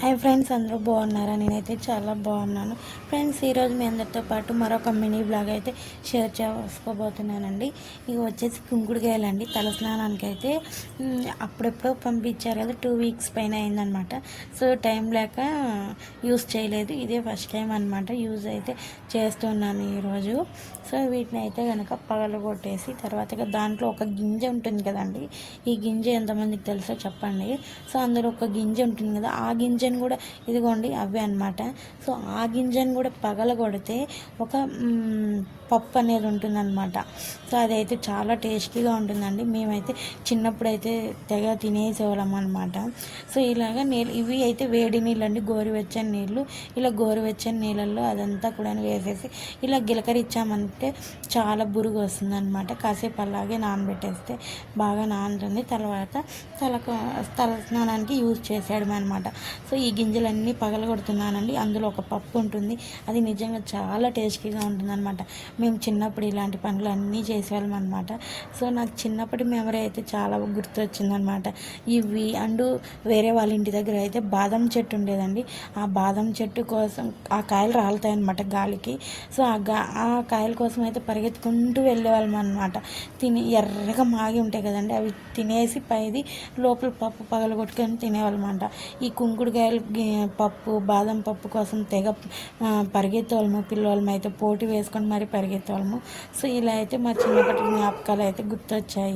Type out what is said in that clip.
Hi friends, అందరూ బాగున్నారా? నేనైతే చాలా బాగున్నాను ఫ్రెండ్స్. ఈరోజు మీ అందరితో పాటు మరొక మినీ బ్లాగ్ అయితే షేర్ చేసుకోబోతున్నానండి. ఇవి వచ్చేసి కుంకుడుకాయలండి. తలస్నానానికి అయితే అప్పుడెప్పుడో పంపించారు కదా, 2 వీక్స్ పైన అయిందనమాట. సో టైం లేక యూస్ చేయలేదు. ఇదే ఫస్ట్ టైం అనమాట యూజ్ అయితే చేస్తున్నాను ఈరోజు. సో వీటిని అయితే కనుక పగలగొట్టేసి తర్వాత దాంట్లో ఒక గింజ ఉంటుంది కదండి. ఈ గింజ ఎంతమందికి తెలుసో చెప్పండి. సో అందులో ఒక గింజ ఉంటుంది కదా, ఆ గింజను కూడా ఇదిగోండి అవే అనమాట. సో ఆ గింజను కూడా పగలగొడితే ఒక పప్పు అనేది ఉంటుందన్నమాట. సో అదైతే చాలా టేస్టీగా ఉంటుందండి. మేమైతే చిన్నప్పుడు అయితే తెగ తినేసేవాళ్ళం అనమాట. సో ఇలాగ ఇవి అయితే వేడి నీళ్ళు అండి, గోరువెచ్చని నీళ్ళు. ఇలా గోరువెచ్చని నీళ్ళల్లో అదంతా కూడా వేసేసి ఇలా గిలకరిచ్చామంటే చాలా బురుగు వస్తుంది అనమాట. కాసేపు అలాగే నానబెట్టేస్తే బాగా నానుతుంది. తర్వాత తల స్నానానికి యూజ్ చేసేయడం అనమాట. సో ఈ గింజలన్నీ పగలగొడుతున్నానండి. అందులో ఒక పప్పు ఉంటుంది, అది నిజంగా చాలా టేస్టీగా ఉంటుంది అనమాట. మేము చిన్నప్పుడు ఇలాంటి పనులు అన్నీ చేసేవాళ్ళం అనమాట. సో నాకు చిన్నప్పటి మెమరీ అయితే చాలా గుర్తొచ్చిందనమాట. ఇవి వేరే వాళ్ళ ఇంటి దగ్గర అయితే బాదం చెట్టు ఉండేదండి. ఆ బాదం చెట్టు కోసం ఆ కాయలు రాలుతాయి అనమాట గాలికి. సో ఆ కాయల కోసం అయితే పరిగెత్తుకుంటూ వెళ్ళేవాళ్ళం అనమాట. ఎర్రగా మాగి ఉంటాయి కదండి, అవి తినేసి పైది లోపల పప్పు పగలగొట్టుకొని తినేవాళ్ళం అంట. ఈ కుంకుడుకాయలు పప్పు, బాదం పప్పు కోసం తెగ పరిగెత్తేవాళ్ళము. పిల్లవాళ్ళము అయితే పోటీ వేసుకొని మరీ పరిగెత్తేవాళ్ళము. సో ఇలా అయితే మా చిన్నప్పటి జ్ఞాపకాలు అయితే గుర్తొచ్చాయి.